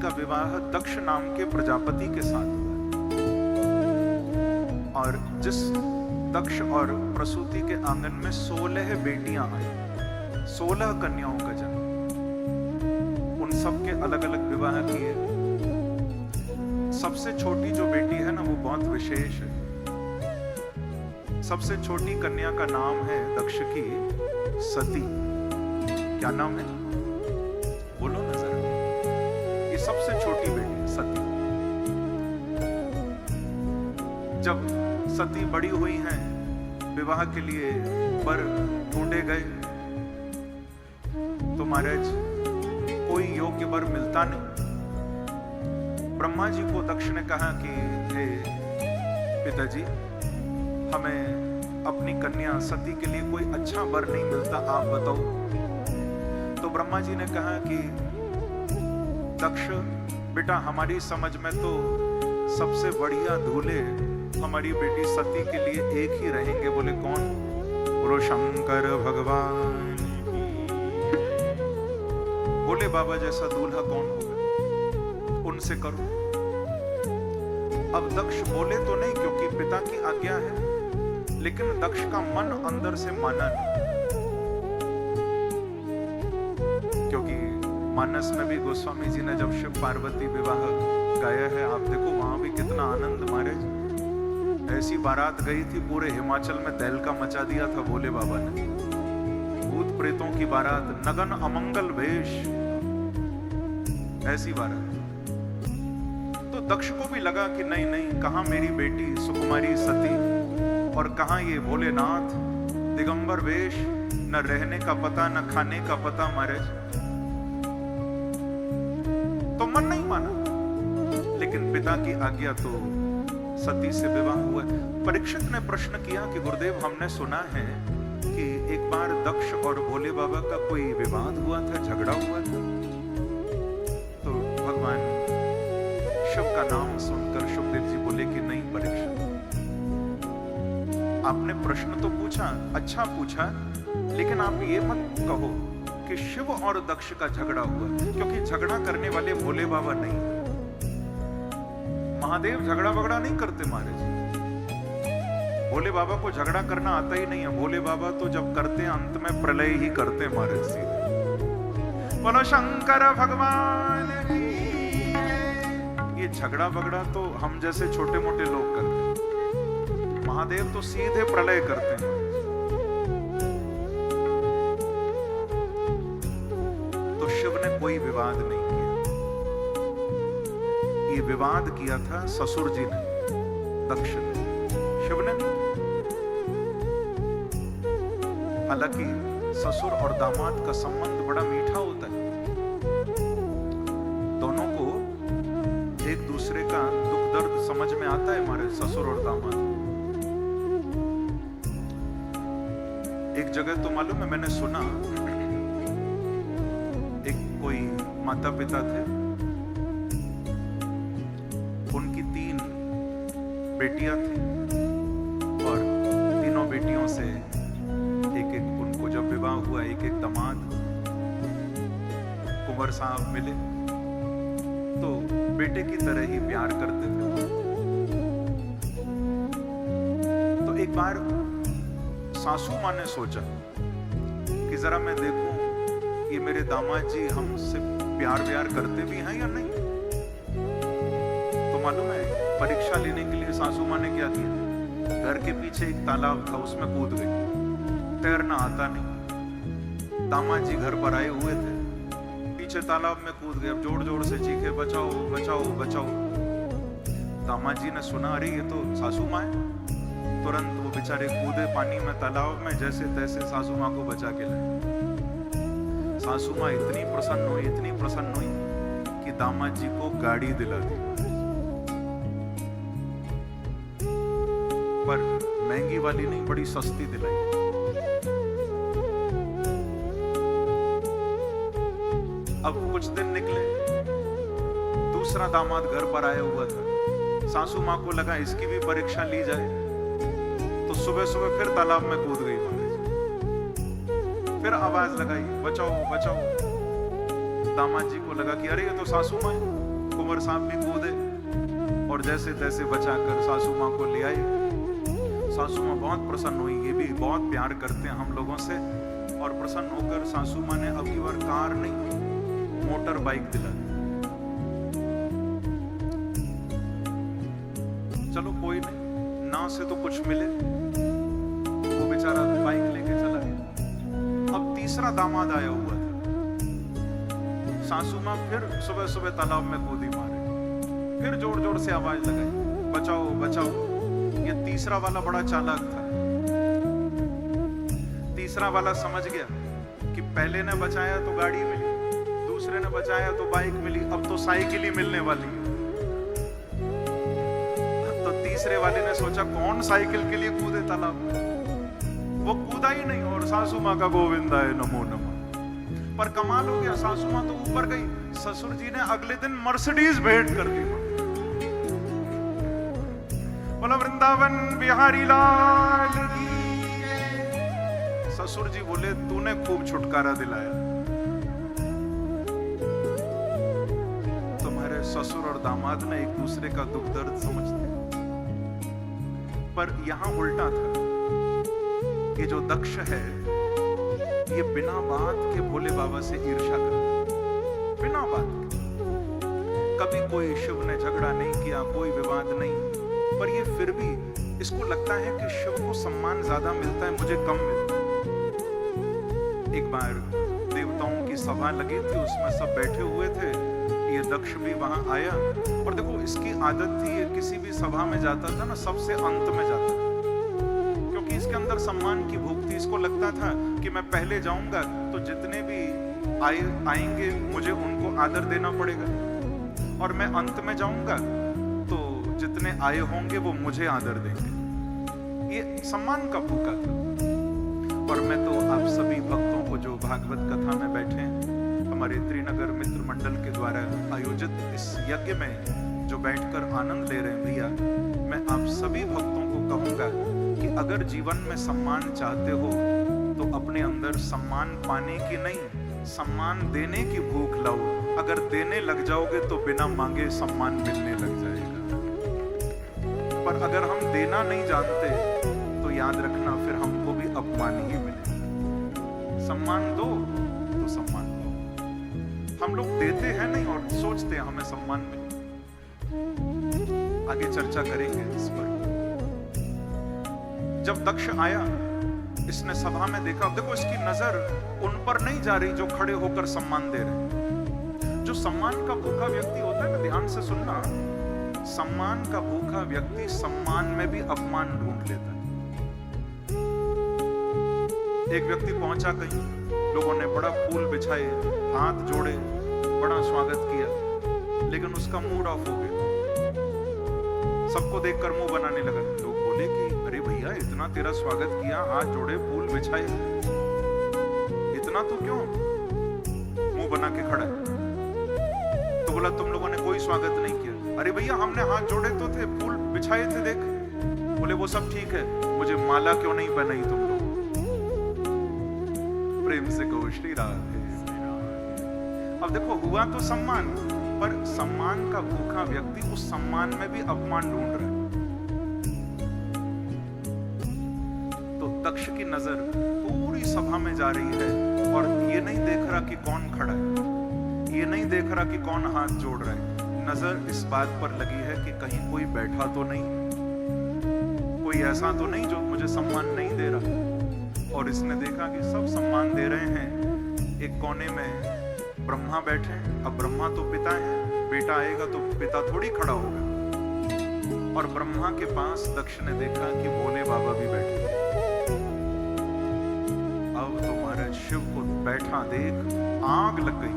का विवाह दक्ष नाम के प्रजापति के साथ हुआ। और जिस दक्ष और प्रसूति के आंगन में 16 बेटियां आई, 16 कन्याओं का जन्म, उन सब के अलग अलग विवाह किए। सबसे छोटी जो बेटी है ना, वो बहुत विशेष है। सबसे छोटी कन्या का नाम है दक्ष की सती। क्या नाम है? बोलो ना जरा। ये सबसे छोटी बेटी सती। जब सती बड़ी हुई हैं, विवाह के लिए वर ढूंढे गए, तो महाराज कोई योग्य वर मिलता नहीं। ब्रह्मा जी को दक्ष ने कहा कि हे पिताजी, हमें अपनी कन्या सती के लिए कोई अच्छा वर नहीं मिलता, आप बताओ। तो ब्रह्मा जी ने कहा कि दक्ष बेटा, हमारी समझ में तो सबसे बढ़िया दूल्हे हमारी बेटी सती के लिए एक ही रहेंगे। बोले कौन? बोलो शंकर भगवान। बोले बाबा जैसा दूल्हा कौन होगा, उनसे करो। अब दक्ष बोले तो नहीं, क्योंकि पिता की आज्ञा है, लेकिन दक्ष का मन अंदर से माना नहीं। क्योंकि मानस में भी गोस्वामी जी ने जब शिव पार्वती विवाह गाया है, आप देखो वहां भी कितना आनंद। महाराज ऐसी बारात गई थी, पूरे हिमाचल में तहलका मचा दिया था भोले बाबा ने। भूत प्रेतों की बारात, नगन अमंगल वेश, ऐसी बारात। तो दक्ष को भी लगा कि नहीं नहीं, कहां मेरी बेटी सुकुमारी सती और कहां ये भोलेनाथ दिगंबर वेश, न रहने का पता न खाने का पता। महाराज तो मन नहीं माना, लेकिन पिता की आज्ञा तो सती से विवाह हुआ। परीक्षित ने प्रश्न किया कि गुरुदेव, हमने सुना है कि एक बार दक्ष और भोले बाबा का कोई विवाद हुआ था, झगड़ा हुआ था। तो भगवान शिव का नाम सुनकर सुखदेव जी बोले कि नहीं परीक्षित, आपने प्रश्न तो पूछा, अच्छा पूछा, लेकिन आप ये मत कहो कि शिव और दक्ष का झगड़ा हुआ, क्योंकि झगड़ा करने वाले भोले बाबा नहीं। महादेव झगड़ा वगड़ा नहीं करते महाराज। भोले बाबा को झगड़ा करना आता ही नहीं है। भोले बाबा तो जब करते हैं, अंत में प्रलय ही करते महाराज। सीधे बोलो शंकर भगवान की। ये झगड़ा वगड़ा तो हम जैसे छोटे मोटे लोग करते, महादेव तो सीधे प्रलय करते हैं। तो शिव ने कोई विवाद नहीं किया। ये विवाद किया था ससुर जी ने, दक्ष ने, शिव ने नहीं। हालांकि ससुर और दामाद का संबंध बड़ा मीठा होता है। दोनों को एक दूसरे का दुख दर्द समझ में आता है हमारे ससुर और दामाद। एक जगह तो मालूम है, मैंने सुना, एक कोई माता पिता थे, उनकी 3 बेटियां थी और तीनों बेटियों से एक एक, उनको जब विवाह हुआ, एक एक दामाद कुंवर साहब मिले तो बेटे की तरह ही प्यार करते थे। तो एक बार सासू माँ ने सोचा कि जरा मैं देखूं ये मेरे दामाद जी हमसे प्यार व्यार करते भी हैं या नहीं। तो मालूम है, परीक्षा लेने के लिए सासू माँ ने क्या किया, घर के पीछे एक तालाब था, उसमें कूद गई। तैरना आता नहीं। दामाद जी घर पर आए हुए थे, पीछे तालाब में कूद गए। अब जोर जोर से चीखे, बचाओ बचाओ बचाओ। दामाद जी ने सुना, अरे ये तो सासू माँ है। तुरंत वो बेचारे कूदे पानी में, तालाब में, जैसे तैसे सासू माँ को बचा के लाए। सासू माँ इतनी प्रसन्न हुई, इतनी प्रसन्न हुई कि दामाद जी को गाड़ी दिला दी। पर महंगी वाली नहीं, बड़ी सस्ती दिलाई। अब कुछ दिन निकले, दूसरा दामाद घर पर आया हुआ था। सासू माँ को लगा इसकी भी परीक्षा ली जाए, तो सुबह सुबह फिर तालाब में कूद गई। फिर आवाज लगाई, बचाओ बचाओ। दामाद जी को लगा कि अरे ये तो सासू माँ है। कुंवर साहब भी कूदे और जैसे तैसे बचाकर सासू माँ को ले आए। सासू माँ बहुत प्रसन्न हुई, ये भी बहुत प्यार करते हैं हम लोगों से, और प्रसन्न होकर सासू माँ ने अब की बार कार नहीं मोटर बाइक दिला दी। चलो कोई नहीं, ना से तो कुछ मिले, वो बेचारा बाइक लेके चला गया। अब तीसरा दामाद आया हुआ था। सासू माँ फिर सुबह सुबह तालाब में कूदी मारे, फिर जोर जोर से आवाज लगाई, बचाओ बचाओ। ये तीसरा वाला बड़ा चालाक था। तीसरा वाला समझ गया कि पहले ने बचाया तो गाड़ी मिली, दूसरे ने बचाया तो बाइक मिली, अब तो साइकिल ही मिलने वाली है। तो तीसरे वाले ने सोचा कौन साइकिल के लिए कूदे तालाब में, वो कूदा ही नहीं और सासू माँ का गोविंदाय नमो नमः। पर कमाल हो गया, सासू माँ तो ऊपर गई, ससुर जी ने अगले दिन मर्सिडीज भेंट कर दी। बोला वृंदावन बिहारी लाल की। ससुर जी बोले तूने खूब छुटकारा दिलाया। तुम्हारे ससुर और दामाद ने एक दूसरे का दुख दर्द समझते, पर यहां उल्टा था कि जो दक्ष है ये बिना बात के भोले बाबा से ईर्ष्या करता, बिना बात के। कभी कोई शिव ने झगड़ा नहीं किया, कोई विवाद नहीं, पर ये फिर भी इसको लगता है कि शिव को सम्मान ज्यादा मिलता है, मुझे कम मिलता है। एक बार देवताओं की सभा लगी थी, उसमें सब बैठे हुए थे, ये दक्ष भी वहां आया। और देखो इसकी आदत थी, ये किसी भी सभा में जाता था ना सबसे अंत में जाता था, क्योंकि इसके अंदर सम्मान की भूख थी। इसको लगता था कि मैं पहले जाऊंगा तो जितने भी आएंगे मुझे उनको आदर देना पड़ेगा, और मैं अंत में जाऊंगा तो जितने आए होंगे वो मुझे आदर देंगे। ये सम्मान का भूखा था। और मैं तो आप सभी भक्तों को जो भागवत कथा में बैठे हैं, हमारे त्रिनगर मित्र मंडल के द्वारा आयोजित इस यज्ञ में जो बैठकर आनंद ले रहे हैं भैया, मैं आप सभी भक्तों को कहूंगा कि अगर जीवन में सम्मान चाहते हो तो अपने अंदर सम्मान पाने की नहीं, सम्मान देने की भूख लाओ। अगर देने लग जाओगे तो बिना मांगे सम्मान मिलने लग जाएगा। पर अगर हम देना नहीं जानते तो याद रखना फिर हमको भी अपमान ही मिले। सम्मान दो तो सम्मान दो। हम लोग देते हैं नहीं और सोचते हैं हमें सम्मान मिले। आगे चर्चा करेंगे इस पर। जब दक्ष आया, इसने सभा में देखा, देखो इसकी नजर उन पर नहीं जा रही जो खड़े होकर सम्मान दे रहे। जो सम्मान का भूखा व्यक्ति होता है ना, ध्यान से सुनना, सम्मान का भूखा व्यक्ति सम्मान में भी अपमान ढूंढ लेता है। एक व्यक्ति पहुंचा कहीं, लोगों ने बड़ा फूल बिछाए, हाथ जोड़े, बड़ा स्वागत किया, लेकिन उसका मूड ऑफ हो गया। सबको देखकर मुंह बनाने लगा। लोग बोले कि अरे भैया इतना तेरा स्वागत किया, हाथ जोड़े, फूल बिछाए, इतना तो क्यों मुंह बना के खड़ा है? तो बोला तुम लोगों ने कोई स्वागत नहीं किया। अरे भैया हमने हाथ जोड़े तो थे, फूल बिछाए थे, देख। बोले वो सब ठीक है, मुझे माला क्यों नहीं पहनाई तुम लोग? प्रेम से कहो श्री राधे। अब देखो हुआ तो सम्मान, पर सम्मान का भूखा व्यक्ति उस सम्मान में भी अपमान ढूंढ रहा है। तो दक्ष की नजर पूरी सभा में जा रही है और ये नहीं देख रहा कि कौन खड़ा है, ये नहीं देख रहा कि कौन हाथ जोड़ रहा है। नजर इस बात पर लगी है कि कहीं कोई बैठा तो नहीं, कोई ऐसा तो नहीं जो मुझे सम्मान नहीं दे रहा। और इसने देखा कि सब सम्मान दे रहे हैं। एक कोने में ब्रह्मा बैठे, अब ब्रह्मा तो पिता है, बेटा आएगा तो पिता थोड़ी खड़ा होगा। और ब्रह्मा के पास दक्ष ने देखा कि भोले बाबा भी बैठे। अब तुम्हारे शिव को बैठा देख आग लग गई,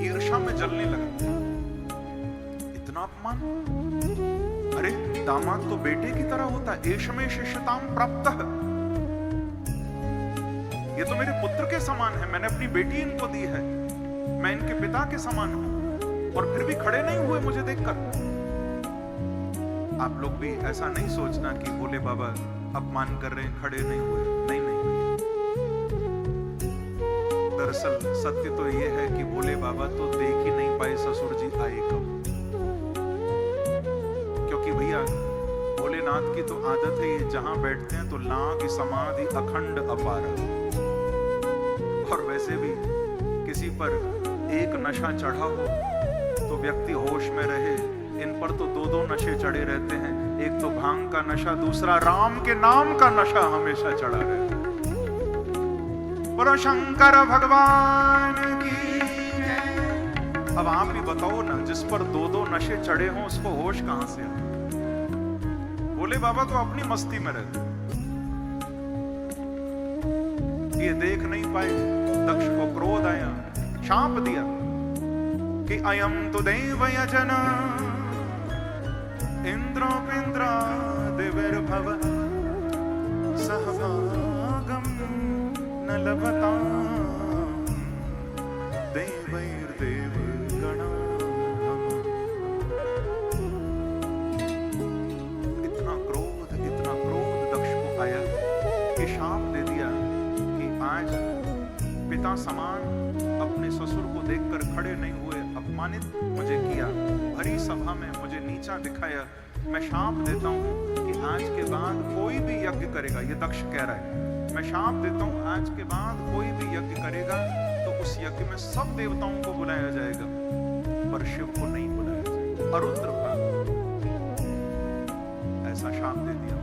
ईर्ष्या में जलने लगा। इतना अपमान! अरे दामाद तो बेटे की तरह होता है। एष में शिष्यताम प्राप्तः, ये तो मेरे पुत्र के समान है, मैंने अपनी बेटी इनको दी है, मैं इनके पिता के समान हूं, और फिर भी खड़े नहीं हुए मुझे देखकर। आप लोग भी ऐसा नहीं सोचना कि भोले बाबा अपमान कर रहे हैं, खड़े नहीं हुए। नहीं नहीं, दरअसल सत्य तो ये है कि भोले बाबा तो देख ही नहीं पाए ससुर जी आए कब। क्योंकि भैया भोलेनाथ की तो आदत है, ये जहां बैठते हैं तो लाग समाधि अखंड अपार। और वैसे भी किसी पर एक नशा चढ़ा हो तो व्यक्ति होश में रहे, इन पर तो दो दो नशे चढ़े रहते हैं। एक तो भांग का नशा, दूसरा राम के नाम का नशा हमेशा चढ़ा रहता है। बोलो शंकर भगवान की जय। अब आप ही बताओ ना, जिस पर दो दो नशे चढ़े हों उसको होश कहां से आए। भोले बाबा तो अपनी मस्ती में रहते, ये देख नहीं पाए। दक्ष को क्रोध आया, शाप दिया कि अयम तो देव यजन इंद्रो पिंद्रा दिविर्भव सहभागम न लभता देवैर्देव गणा। इतना क्रोध दक्ष को आया कि शाप दे दिया कि आज पिता समान अपने ससुर को देखकर खड़े नहीं हुए, अपमानित मुझे किया, भरी सभा में मुझे नीचा दिखाया। मैं शाप देता हूं कि आज के बाद कोई भी यज्ञ करेगा, ये दक्ष कह रहा है, मैं शाप देता हूं आज के बाद कोई भी यज्ञ करेगा तो उस यज्ञ में सब देवताओं को बुलाया जाएगा पर शिव को नहीं बुलाया जाएगा। अरुद्र भाग ऐसा शाप दे दिया।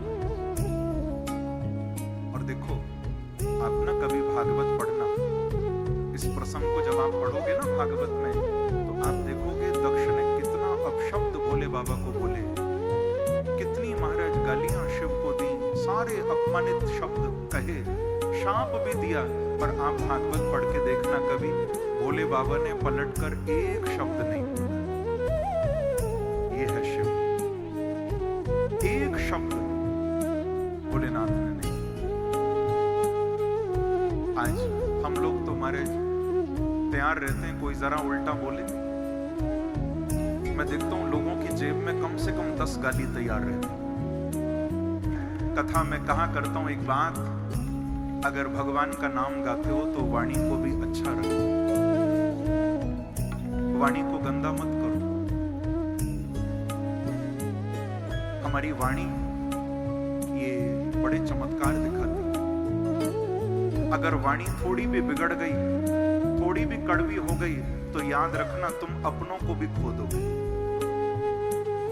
और देखो आप ना कभी भागवत पढ़ना, इस प्रसंग को जब आप पढ़ोगे ना भागवत में तो आप देखोगे दक्ष ने कितना अपशब्द भोले बाबा को बोले, कितनी महाराज गालियां शिव को दी, सारे अपमानित शब्द कहे, शाप भी दिया। पर आप भागवत पढ़ के देखना, कभी भोले बाबा ने पलटकर एक शब्द नहीं बोला। ये है शिव, एक शब्द भोलेनाथ ने नहीं। आज हम लोग तो हमारे तैयार रहते हैं कोई जरा उल्टा बोले, मैं देखता हूं लोगों की जेब में कम से कम 10 गाली तैयार रहती है। कथा में कहा करता हूं एक बात, अगर भगवान का नाम गाते हो तो वाणी को भी अच्छा रखो, वाणी को गंदा मत करो। हमारी वाणी ये बड़े चमत्कार दिखाती है। अगर वाणी थोड़ी भी बिगड़ गई, थोड़ी भी कड़वी हो गई तो याद रखना तुम अपनों को भी खो दोगे।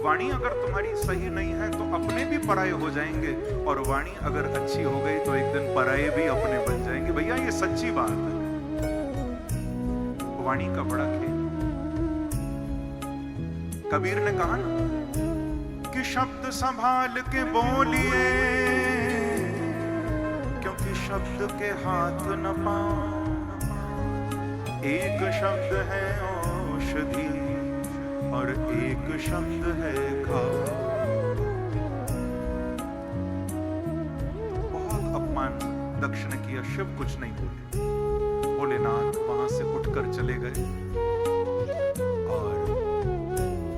वाणी अगर तुम्हारी सही नहीं है तो अपने भी पराये हो जाएंगे, और वाणी अगर अच्छी हो गई तो एक दिन पराये भी अपने बन जाएंगे। भैया ये सच्ची बात है, वाणी का बड़ा खेल। कबीर ने कहा ना कि शब्द संभाल के बोलिए, क्योंकि शब्द के हाथ न पाओ। एक शब्द है औषधि और एक शब्द है घाव। बहुत अपमान दक्ष ने किया, शिव कुछ नहीं बोले। भोलेनाथ वहां से उठकर चले गए। और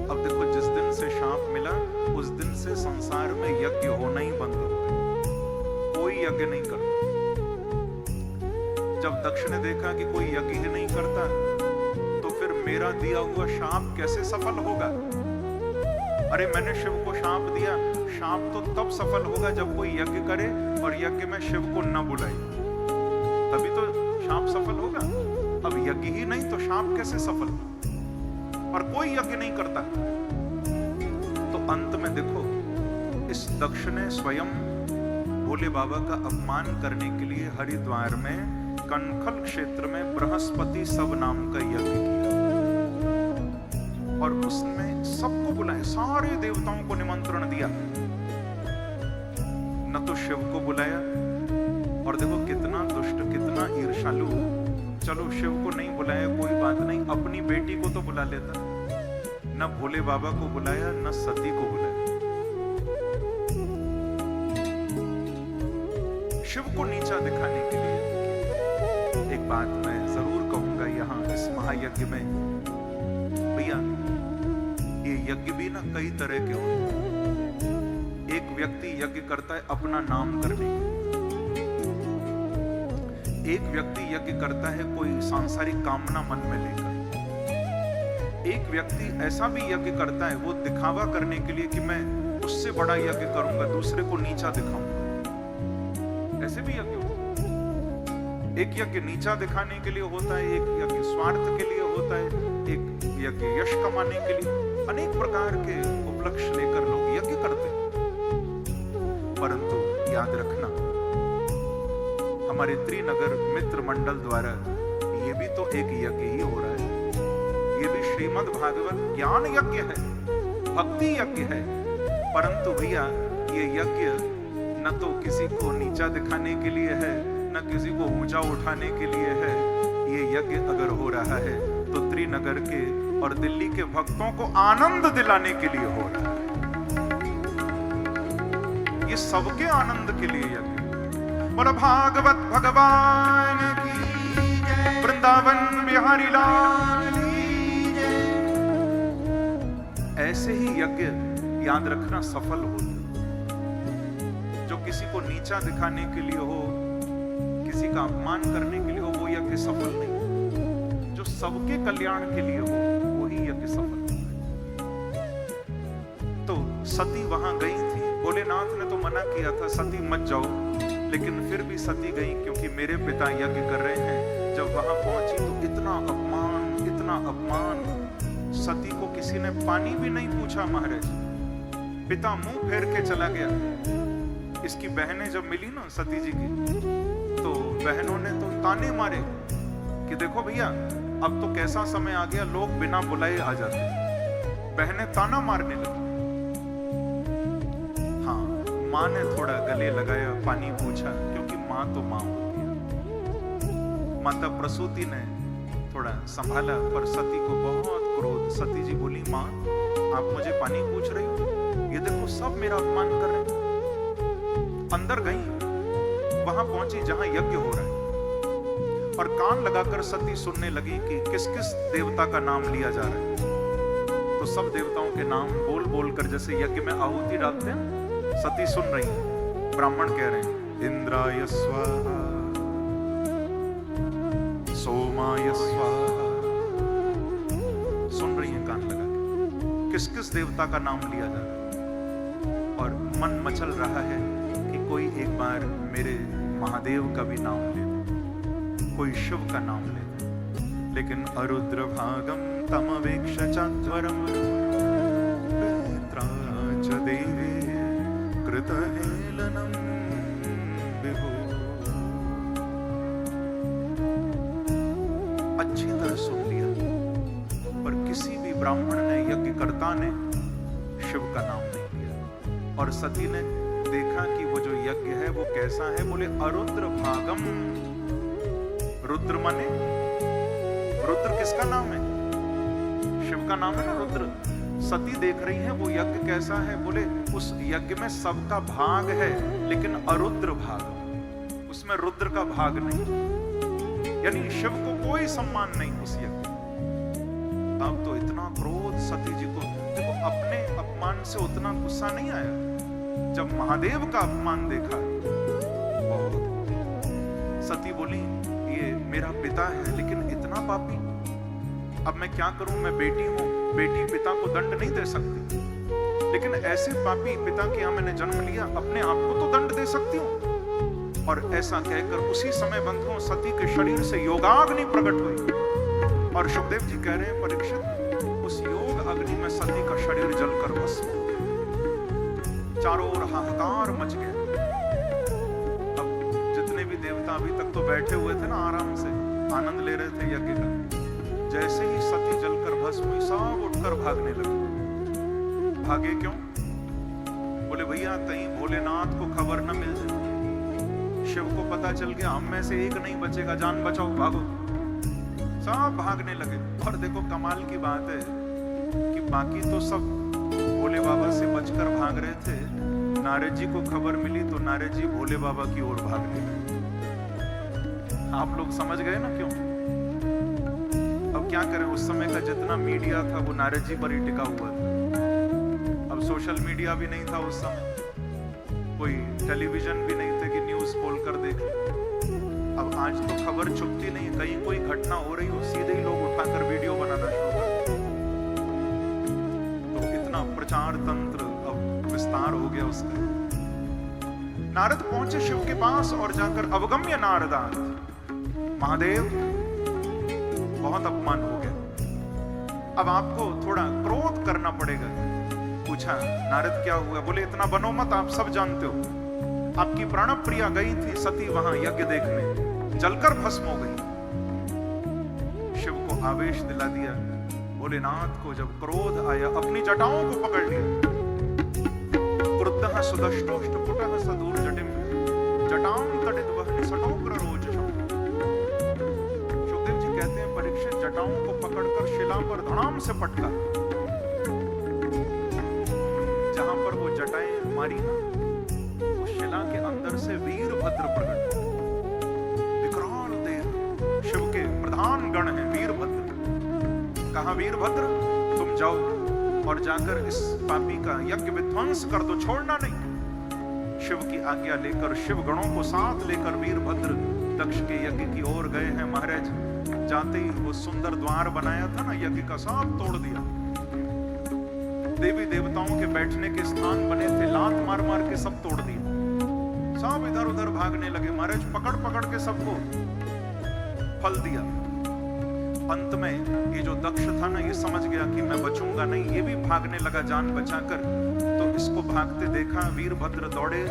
अब देखो, जिस दिन से शाप मिला उस दिन से संसार में यज्ञ होना ही बंद हो गए, कोई यज्ञ नहीं करता। जब दक्ष ने देखा कि कोई यज्ञ ही नहीं करता तो फिर मेरा दिया हुआ शाप कैसे सफल होगा। अरे मैंने शिव को शाप दिया, शाप तो तब सफल होगा जब कोई यज्ञ करे और यज्ञ में शिव को न बुलाए, तभी तो शाप सफल होगा। अब यज्ञ ही नहीं तो शाप कैसे सफल, और कोई यज्ञ नहीं करता। तो अंत में देखो, इस दक्ष ने स्वयं भोले बाबा का अपमान करने के लिए हरिद्वार में कनखल क्षेत्र में बृहस्पति सब नाम का यज्ञ किया, और उसमें सबको बुलाया, सारे देवताओं को निमंत्रण दिया, न तो शिव को बुलाया। और देखो कितना दुष्ट, कितना ईर्ष्यालु। चलो शिव को नहीं बुलाया कोई बात नहीं, अपनी बेटी को तो बुला लेता। न भोले बाबा को बुलाया, न सती को बुलाया। शिव को नीचा दिखाने के लिए एक बात मैं जरूर कहूंगा यहाँ इस महायज्ञ में, भैया ये यज्ञ भी ना कई तरह के होते हैं। एक व्यक्ति यज्ञ करता है अपना नाम करने के, एक व्यक्ति यज्ञ करता है कोई सांसारिक कामना मन में लेकर, एक व्यक्ति ऐसा भी यज्ञ करता है, वो दिखावा करने के लिए कि मैं उससे बड़ा यज्ञ करूंगा, दूसरे को नीचा दिखाऊंगा। ऐसे भी यज्ञ होता है। एक यज्ञ नीचा दिखाने के लिए होता है, एक यज्ञ स्वार्थ के लिए होता है, एक यज्ञ यश कमाने के लिए। अनेक प्रकार के उपलक्ष्य लेकर लोग यज्ञ करते हैं। परंतु याद रखना, हमारे त्रिनगर मित्र मंडल द्वारा ये भी तो एक यज्ञ ही हो रहा है। ये भी श्रीमद् भागवत ज्ञान यज्ञ है, भक्ति यज्ञ है। परंतु भैया ये यज्ञ न तो किसी को नीचा दिखाने के लिए है, न किसी को ऊंचा उठाने के लिए है। ये यज्ञ अगर हो रहा है तो त्रिनगर के और दिल्ली के भक्तों को आनंद दिलाने के लिए हो रहा है। ये सबके आनंद के लिए यज्ञ। बोलो भागवत भगवान की, वृंदावन बिहारी लाल की जय। ऐसे ही यज्ञ याद रखना सफल होते। जो किसी को नीचा दिखाने के लिए हो, किसी का अपमान करने के लिए हो, वो यज्ञ सफल नहीं। जो सबके कल्याण के लिए हो, वही यज्ञ सफल है। तो सती वहां गई थी, भोलेनाथ ने तो मना किया था सती मत जाओ, लेकिन फिर भी सती गई क्योंकि मेरे पिता यज्ञ कर रहे हैं। जब वहां पहुंची तो इतना अपमान, इतना अपमान। सती को किसी ने पानी भी नहीं पूछा महाराज। पिता मुंह फेर के चला गया। इसकी बहनें जब मिली ना सती जी की, तो बहनों ने तो ताने मारे कि देखो भैया अब तो कैसा समय आ गया, लोग बिना बुलाए आ जाते। बहनें ताना मारने लगी। हाँ, माँ ने थोड़ा गले लगाया, पानी पूछा, क्योंकि माँ तो माँ होती है। माता प्रसूति ने थोड़ा संभाला, पर सती को बहुत क्रोध। सती जी बोली, माँ आप मुझे पानी पूछ रही हो? ये देखो सब मेरा अपमान कर रहे हैं। अंदर गई, वहां पहुंची जहां यज्ञ हो रहा है, और कान लगाकर सती सुनने लगी कि किस किस देवता का नाम लिया जा रहा है। तो सब देवताओं के नाम बोल बोल कर, जैसे यज्ञ में आहुति डालते हैं, सती सुन रही है। ब्राह्मण कह रहे हैं इंद्राय स्वाहा, सोमाय स्वाहा। सुन रही है कान लगा के, किस किस देवता का नाम लिया जा रहा है। और मन मचल रहा है कि कोई एक बार मेरे महादेव का भी नाम ले, कोई शिव का नाम ले। लेकिन अरुद्र भागम तमवेक्ष चाध्वरम च देवी कृतहेलनम विभो। अच्छी तरह सुन लिया, पर किसी भी ब्राह्मण ने, यज्ञकर्ता ने शिव का नाम नहीं लिया। और सती ने देखा कि वो जो यज्ञ है वो कैसा है। बोले अरुद्र भागम। रुद्र माने, रुद्र किसका नाम है? शिव का नाम है ना रुद्र। सती देख रही है वो यज्ञ कैसा है। बोले उस यज्ञ में सबका भाग है, लेकिन अरुद्र भाग, उसमें रुद्र का भाग नहीं। यानी शिव को कोई सम्मान नहीं उस यज्ञ। अब तो इतना क्रोध सती जी को। देखो अपने अपमान से उतना गुस्सा नहीं आया, जब महादेव का अपमान देखा बहुत। सती बोली ये मेरा पिता है, लेकिन इतना पापी। अब मैं क्या करूं, मैं बेटी हूं, बेटी पिता को दंड नहीं दे सकती। लेकिन ऐसे पापी पिता के यहां मैंने जन्म लिया, अपने आप को तो दंड दे सकती हूं। और ऐसा कहकर उसी समय बंधुओं सती के शरीर से योगाग्नि प्रकट हुई। और सुखदेव जी कह रहे हैं परीक्षित, उस योग अग्नि में सती का शरीर जलकर भस्म हो गया। चारों ओर हाहाकार मच गया। अब जितने भी देवता अभी तक तो बैठे हुए थे ना, आराम से आनंद ले रहे थे यज्ञ का। जैसे ही सती जलकर भस्म हुई, सब उठकर भागने लगे। भागे क्यों? बोले भैया कहीं भोलेनाथ को खबर न मिल जाए, शिव को पता चल गया, हम में से एक नहीं बचेगा, जान बचाओ, भागो। सब भागने लगे। और देखो कमाल की बात है कि बाकी तो सब भोले बाबा से बचकर भाग रहे थे। नारद जी को खबर मिली तो नारद जी भोले बाबा की ओर भागने लगे। आप लोग समझ गए ना क्यों? अब क्या करें, उस समय का जितना मीडिया था वो नारद जी पर ही टिका हुआ था। अब सोशल मीडिया भी नहीं था उस समय, कोई टेलीविजन भी नहीं थे कि न्यूज खोल कर देख। अब आज तो खबर छुपती नहीं, कहीं कोई घटना हो रही हो सीधे ही लोग उठाकर वीडियो बनाना शुरू कर। संचार तंत्र अब विस्तार हो गया उसका। नारद पहुंचे शिव के पास और जाकर अवगम्य नारदात, महादेव बहुत अपमान हो गया, अब आपको थोड़ा क्रोध करना पड़ेगा। पूछा नारद क्या हुआ? बोले इतना बनो मत, आप सब जानते हो आपकी प्राण प्रिया गई थी सती वहां यज्ञ देखने, जलकर भस्म हो गई। शिव को आवेश दिला दिया। भोलेनाथ को जब क्रोध आया अपनी जटाओं को पकड़ लिया। क्रुद्धः सुदष्टोष्टपुटः सदूर्जटिम् जटां तडित वह्नि सटोग्र रोचषम्। सुखदेव जी कहते हैं परीक्षित जटाओं को पकड़कर शिला पर धड़ाम से पटका। जहां पर वो जटाएं मारी ना, उस शिला के अंदर से वीरभद्र प्रकट, विकराल देह, शिव के प्रधान गण हैं वीरभद्र। कहा वीरभद्र तुम जाओ और जाकर इस पापी का यज्ञ विध्वंस कर दो, छोड़ना नहीं। शिव की आज्ञा लेकर शिव गणों को साथ लेकर वीरभद्र दक्ष के यज्ञ की ओर गए हैं। महाराज जाते ही वो सुंदर द्वार बनाया था ना यज्ञ का, सब तोड़ दिया। देवी देवताओं के बैठने के स्थान बने थे, लात मार मार के सब तोड़ दिए। सब इधर उधर भागने लगे। महाराज पकड़ पकड़ के सबको फल दिया। अंत में ये जो दक्ष था ना, ये समझ गया कि मैं बचूंगा नहीं, ये भी भागने लगा जान बचाकर। तो इसको भागते देखा, वीरभद्र दौड़े,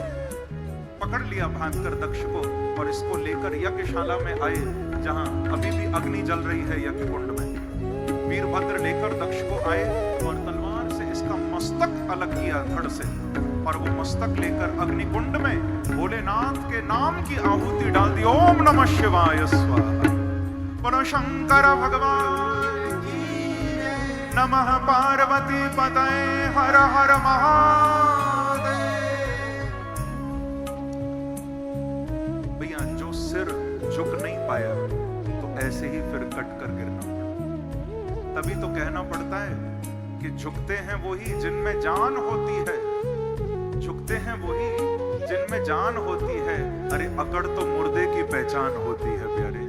पकड़ लिया भागकर दक्ष को और इसको लेकर यज्ञशाला में आए, जहां अभी भी अग्नि जल रही है यज्ञ कुंड में। वीरभद्र लेकर दक्ष को आए और तलवार से इसका मस्तक अलग किया धड़ से, और वो मस्तक लेकर अग्निकुंड में भोलेनाथ के नाम की आहुति डाल दी। ओम नमः शिवाय स्वाहा। बोलो शंकर भगवान की नमः, पार्वती पतये हर हर महादेव। भैया जो सिर झुक नहीं पाया तो ऐसे ही फिर कट कर गिरना पड़ा। तभी तो कहना पड़ता है कि झुकते हैं वही जिनमें जान होती है, झुकते हैं वही जिनमें जान होती है। अरे अकड़ तो मुर्दे की पहचान होती है प्यारे।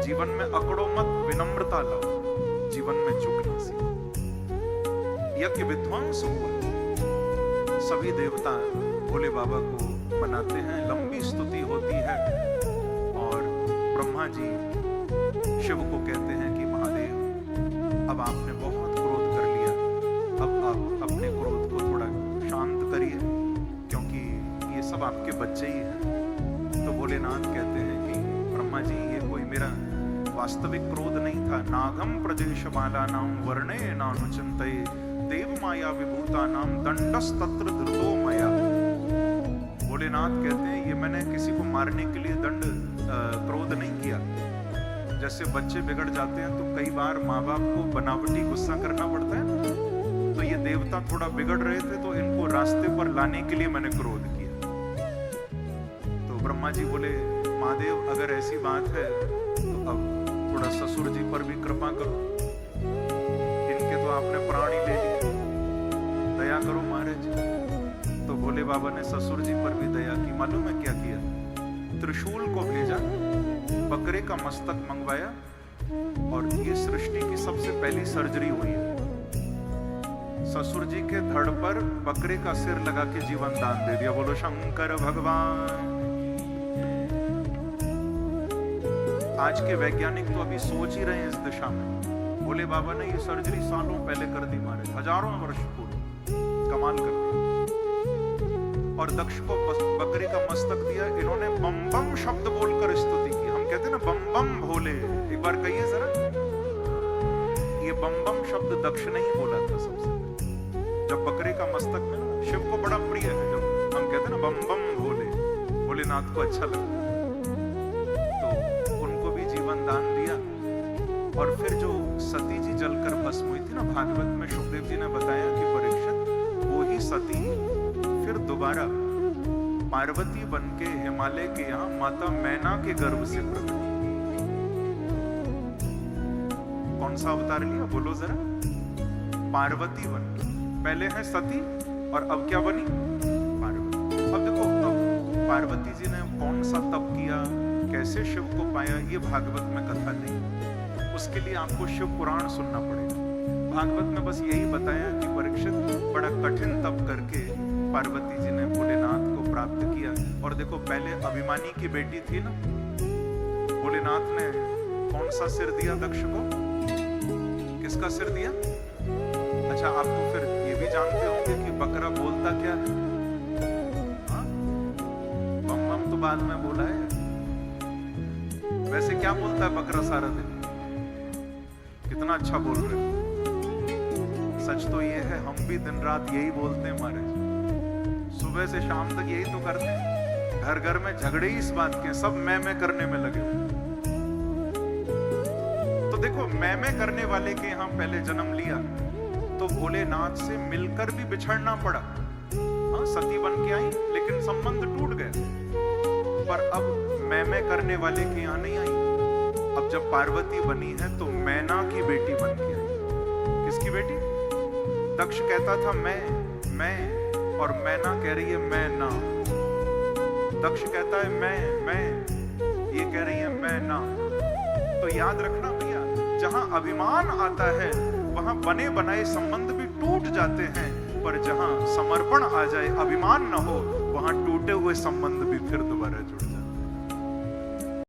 जीवन में अकड़ो मत, विनम्रता लाओ, जीवन में झुकना सीखो। यज्ञ विध्वंस हुआ, सभी देवता भोले बाबा को मनाते हैं, लंबी स्तुति होती है। और ब्रह्मा जी शिव को कहते हैं कि महादेव अब आपने बहुत क्रोध कर लिया, अब आप अपने क्रोध को थोड़ा शांत करिए, क्योंकि ये सब आपके बच्चे ही हैं। तो भोलेनाथ कहते हैं कि ब्रह्मा जी ये कोई मेरा वास्तविक क्रोध नहीं था। नागम प्रदेश माला नाम वर्णे नानुचिंतये देव माया विभूता नाम दंडस तत्र धृतो मया। भोलेनाथ कहते हैं ये मैंने किसी को मारने के लिए दंड क्रोध नहीं किया। जैसे बच्चे बिगड़ जाते हैं तो कई बार माँ बाप को बनावटी गुस्सा करना पड़ता है ना, तो ये देवता थोड़ा बिगड़ रहे थे तो इनको रास्ते पर लाने के लिए मैंने क्रोध किया। तो ब्रह्मा जी बोले महादेव अगर ऐसी बात है तो अब थोड़ा ससुर जी पर भी कृपा करो, इनके तो आपने प्राण ही ले लिए, दया करो महाराज। तो भोले बाबा ने ससुर जी पर भी दया की। मालूम है क्या किया? त्रिशूल को भेजा, बकरे का मस्तक मंगवाया, और ये सृष्टि की सबसे पहली सर्जरी हुई है। ससुर जी के धड़ पर बकरे का सिर लगा के जीवन दान दे दिया। बोलो शंकर भगवान। आज के वैज्ञानिक तो अभी सोच ही रहे हैं इस दिशा में। भोले बाबा ने ये सर्जरी सालों पहले कर दी महाराज, हजारों वर्ष पूर्व, कमाल कर दिया। और दक्ष को बकरे का मस्तक दिया। इन्होंने बम बम शब्द बोलकर स्तुति की। हम कहते हैं ना बम बम भोले, एक बार कहिए जरा। ये बम बम शब्द दक्ष ने ही बोला था सबसे जब बकरे का मस्तक में ना, शिव को बड़ा प्रिय है जब हम कहते हैं ना बम बम भोले, भोलेनाथ को अच्छा लगता है। दान दिया। और फिर जो सती जी जलकर भस्म हुई थी ना, भागवत में सुखदेव जी ने बताया कि परीक्षित वो ही सती फिर दोबारा पार्वती बनके हिमालय के यहाँ माता मैना के गर्भ से प्रकट। कौन सा अवतार लिया बोलो जरा? पार्वती बन। पहले है सती और अब क्या बनी? पार्वती। अब देखो अब पार्वती जी ने कौन सा तप किया, कैसे शिव को पाया, ये भागवत में कथा नहीं। उसके लिए आपको शिव पुराण सुनना पड़ेगा। भागवत में बस यही बताया कि परीक्षित बड़ा कठिन तप करके पार्वती जी ने भोलेनाथ को प्राप्त किया। और देखो, पहले अभिमानी की बेटी थी ना, भोलेनाथ ने कौन सा सिर दिया दक्ष को? किसका सिर दिया? अच्छा, आप तो फिर ये भी जानते होंगे कि बकरा बोलता क्या है? हाँ? बम बम तो बाद में बोला है, वैसे क्या बोलता है बकरा सारा दिन? कितना अच्छा बोल रहे हो। सच तो ये है, हम भी दिन रात यही बोलते हैं महाराज, सुबह से शाम तक यही तो करते हैं। घर घर में झगड़े ही इस बात के, सब मैं करने में लगे। तो देखो, मैं करने वाले के यहाँ पहले जन्म लिया तो भोलेनाथ से मिलकर भी बिछड़ना पड़ा। हाँ, सती बन के आई लेकिन संबंध टूट गया। पर अब मैं करने वाले के यहाँ नहीं आई। अब जब पार्वती बनी है तो मैना की बेटी बन के आई। किसकी बेटी? दक्ष कहता था मैं, और मैना कह रही है मैं ना। दक्ष कहता है मैं, ये कह रही है मैं ना। तो याद रखना भैया, जहां अभिमान आता है वहां बने बनाए संबंध भी टूट जाते हैं, पर जहां समर्पण आ जाए, अभिमान न हो, वहां टूटे हुए संबंध भी फिर दोबारा जुड़